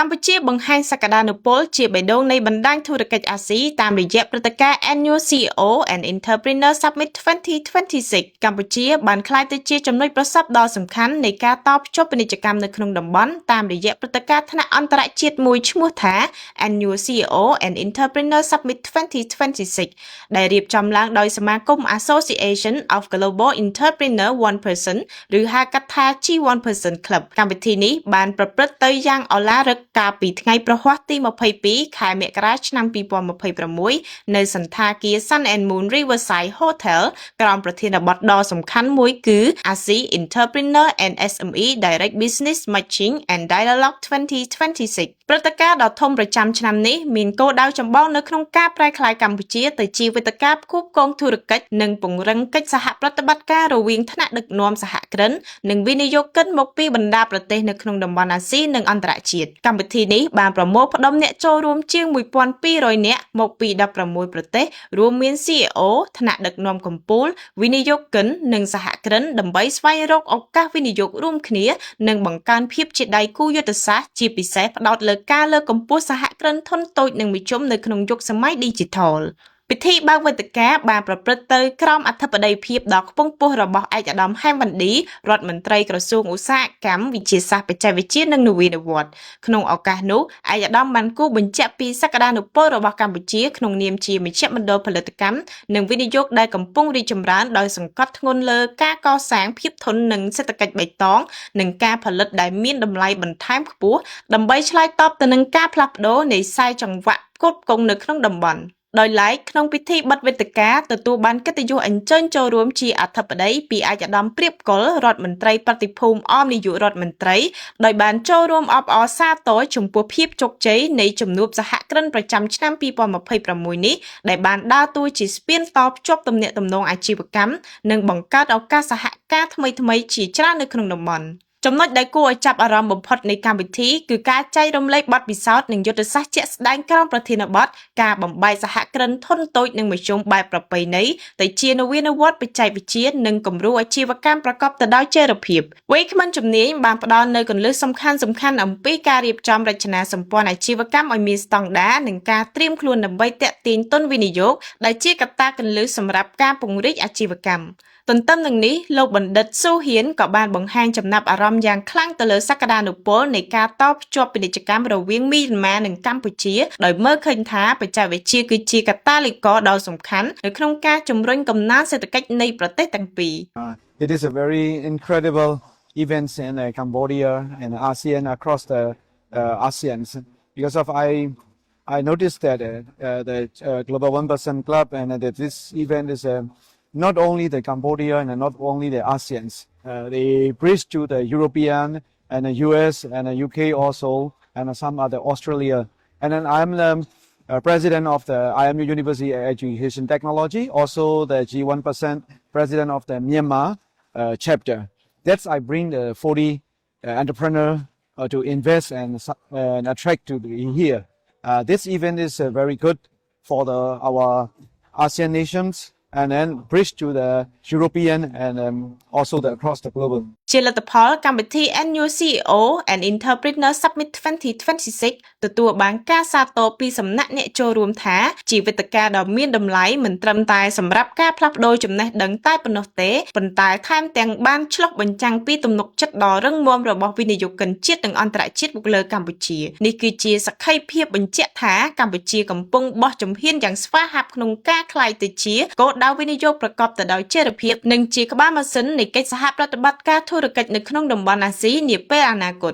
កម្ពុជាបង្ហាញសក្តានុពលជាបេះដូងនៃបណ្ដាញធុរកិច្ចអាស៊ីតាមរយៈព្រឹត្តិការណ៍ Annual CEO and Entrepreneur Summit 2026 កម្ពុជាបានក្លាយទៅជាចំណុចប្រសព្វដ៏សំខាន់នៃការតភ្ជាប់ពាណិជ្ជកម្មនៅក្នុងតំបន់តាមរយៈព្រឹត្តិការណ៍ថ្នាក់អន្តរជាតិមួយឈ្មោះថា Annual CEO and Entrepreneur Summit 2026 ដែលរៀបចំឡើងដោយសមាគម Association of Global Entrepreneur 1% ឬហៅកាត់ថា G1% Club កម្មវិធីនេះបានប្រព្រឹត្តទៅយ៉ាងឱឡារិកកាលពីថ្ងៃប្រហ័សទី22ខែមករាឆ្នាំ2026នៅសន្តាគារ Sun and Moon Riverside Hotel ក្រោមប្រធានបទដ៏សំខាន់មួយគឺ ASEAN Entrepreneur and SME Direct Business Matching and Dialogue 2026 ព្រឹត្តិការណ៍ដ៏ធំប្រចាំឆ្នាំនេះមានគោលដៅចម្បងនៅក្នុងការប្រែក្លាយកម្ពុជាទៅជាវេទិកាផ្គូផ្គងធុរកិច្ចនិងពង្រឹងកិច្ចសហប្រតិបត្តិការរវាងថ្នាក់ដឹកនាំសហគ្រិននិងវិនិយោគិនមកពីបណ្ដាប្រទេសនៅក្នុងតំបន់អាស៊ីនិងអន្តរជាតិកម្មវិធីនេះបានប្រមូលផ្ដុំអ្នកចូលរួមជាង 1200 នាក់មកពី 16 ប្រទេសរួមមាន CEO ថ្នាក់ដឹកនាំកំពូលវិនិយោគិននិងសហគ្រិនដើម្បីស្វែងរកឱកាសវិនិយោគរួមគ្នានិងបង្កើនភាពជាដៃគូយុទ្ធសាស្ត្រជាពិសេសផ្ដោតលើការលើកកម្ពស់សហគ្រិនធុនតូចនិងមធ្យមនៅក្នុងយុគសម័យ Digitalពិធីបើកវេទិកាបានប្រព្រឹត្តទៅក្រោមអធិបតីភាពដ៏ខ្ពង់ខ្ពស់របស់ឯកឧត្តមហែមវណ្ឌីរដ្ឋមន្ត្រីក្រសួងឧស្សាហកម្មវិទ្យាសាស្ត្របច្ចេកវិទ្យានិងនវានុវត្តន៍ក្នុងឱកាសនោះឯកឧត្តមបានគូបញ្ជាក់ពីសក្តានុពលរបស់កម្ពុជាក្នុងនាមជាមជ្ឈមណ្ឌលផលិតកម្មនិងវិនិយោគដែលកំពុងរីកចម្រើនដោយសង្កត់ធ្ងន់លើការកសាងភាពធន់នឹងសេដ្ឋកិច្ចបៃតងនិងការផលិតដែលមានតម្លៃបន្ថែមខ្ពស់ដើម្បីឆ្លើយតបទៅនឹងការផ្លាស់ប្ដូរនៃខ្សែចង្វាក់ផ្គត់ផ្គង់នៅក្នុងតំបន់ដោយឡែកក្នុងពិធីបិទវេទិកាទទួលបានកិត្តិយសអញ្ជើញចូលរួមជាអធិបតីពីឯកឧត្តមព្រាបកុលរដ្ឋមន្ត្រីប្រតិភូមិអមនាយករដ្ឋមន្ត្រីដោយបានចូលរួមអបអរសាទរចំពោះភាពជោគជ័យនៃជំនួបសហគ្រិនប្រចាំឆ្នាំ2026នេះដែលបានដើរតួជាស្ពានតភ្ជាប់ទំនាក់ទំនងអាជីវកម្មនិងបង្កើតឱកាសសហការថ្មីៗជាច្រើននៅក្នុងតំបន់ចំណុចដែលគួរឲ្យចាប់អារម្មណ៍បំផុតនៃកម្មវិធីគឺការចែករំលែកបទពិសោធន៍និងយុទ្ធសាស្ត្រជាក់ស្ដែងក្រោមប្រធានបទការបំបែកសហគ្រិនធុនតូចនិងមធ្យមបែបប្រពៃណីទៅជានវានុវត្តន៍បច្ចេកវិទ្យានិងគំរូអាជីវកម្មប្រកបទៅដោយចីរភាពវ័យក្មេងជំនាញបានផ្ដល់នូវគន្លឹះសំខាន់ៗអំពីការរៀបចំរចនាសម្ព័ន្ធអាជីវកម្មឲ្យមានស្តង់ដារនិងការត្រៀមខ្លួនដើម្បីទាក់ទាញទុនវិនិយោគដែលជាកត្តាគន្លឹះសម្រាប់ការពង្រីកអាជីវកម្មទន្ទឹមនឹងនេះលោកបណ្ឌិតស៊ូហ៊ានក៏បានបង្ហាញចំណាប់អារម្មណ៍យ៉ាងខ្លាំងទៅលើសក្តានុពលនៃការតភ្ជាប់ពាណិជ្ជកម្មរវាងមីយ៉ាន់ម៉ានិងកម្ពុជាដោយមើលឃើញថាបច្ចេកវិទ្យាគឺជាកត្តាលីករដ៏សំខាន់នៅក្នុងការជំរុញកំណើនសេដ្ឋកិច្ចនៃប្រទេសទាំងពីរ It is a very incredible event in Cambodia and ASEAN across the ASEAN because of I noticed that the Global 1% Club and that this event is not only the Cambodia and not only the ASEANs. They bridge to the European and the US and the UK also and some other Australia. And then I'm the president of the IMU University Education Technology, also the G1% president of the Myanmar chapter. That's I bring the 40 entrepreneur to invest and attract to here. This event is very good for our ASEAN nations. And then bridge to the European and also across the global. ជាលទ្ធផលកម្មវិធី Annual CEO and Entrepreneur Summit 2026 ទទួលបានការសាទរពីសំណាក់អ្នកចូលរួមថាជាវេទិកាដ៏មានតម្លៃមិនត្រឹមតែសម្រាប់ការផ្លាស់ប្ដូរចំណេះដឹងតែប៉ុណ្ណោះទេប៉ុន្តែថែមទាំងបានឆ្លុះបញ្ចាំងពីទំនុកចិត្តដ៏រឹងមាំរបស់វិនិយោគិនជាតិនិងអន្តរជាតិមកលើកម្ពុជានេះគឺជាសក្ខីភាពបញ្ជាក់ថាកម្ពុជាកំពុងបោះជំហានយ៉ាងស្វាហាប់ក្នុងការក្លាយទៅជាគោលដៅវិនិយោគប្រកបទៅដោយចីរភាពនិងជាក្បាលម៉ាស៊ីននៃកិច្ចសហប្រតិបត្តិការធុរកិច្ចនៅក្នុងតំបន់អាស៊ីនាពេលអនាគត